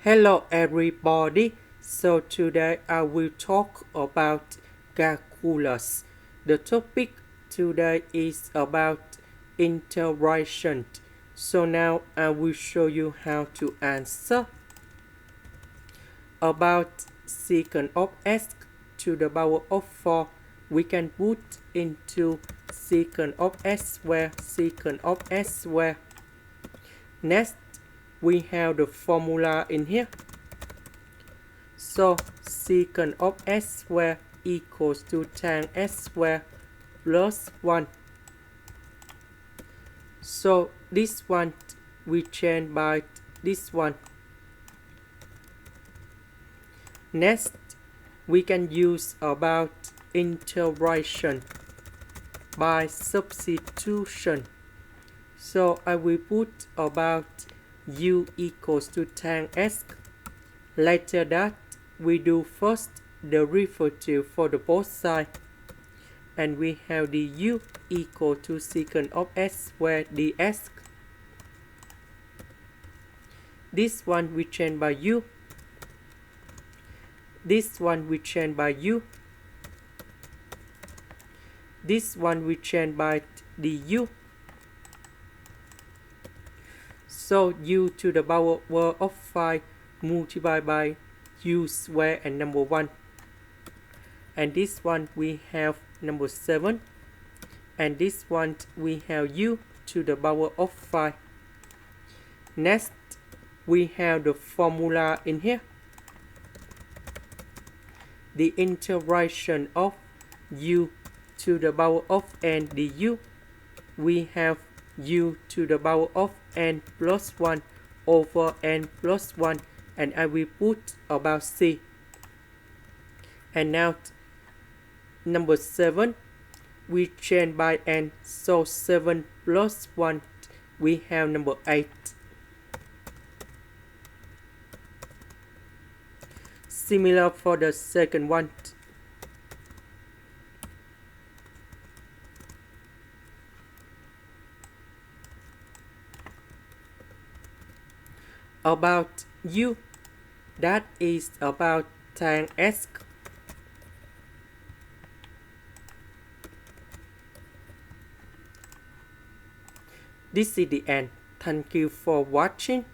Hello everybody. So today I will talk about calculus. The topic today is about integration. So now I will show you how to answer. About secant of s to the power of 4, we can put into secant of s square, secant of s square. Next, we have the formula in here. So secant of s square equals to tan s square plus 1. So this one we change by this one. Next, we can use about integration by substitution. So I will put about u equals to tan s. Later that, we do first the derivative for the both sides. And we have the u equal to secant of s square ds. This one we change by u. This one we change by u. This one we change by du. So u to the power of 5 multiplied by u square and number 1. And this one we have number 7. And this one we have u to the power of 5. Next, we have the formula in here. The integration of u to the power of n du. We have u to the power of n plus 1 over n plus 1, and I will put about c. And now number 7 we change by n, so 7 plus 1 we have number 8. Similar for the second one. About u, that is about tan s. This is the end. Thank you for watching.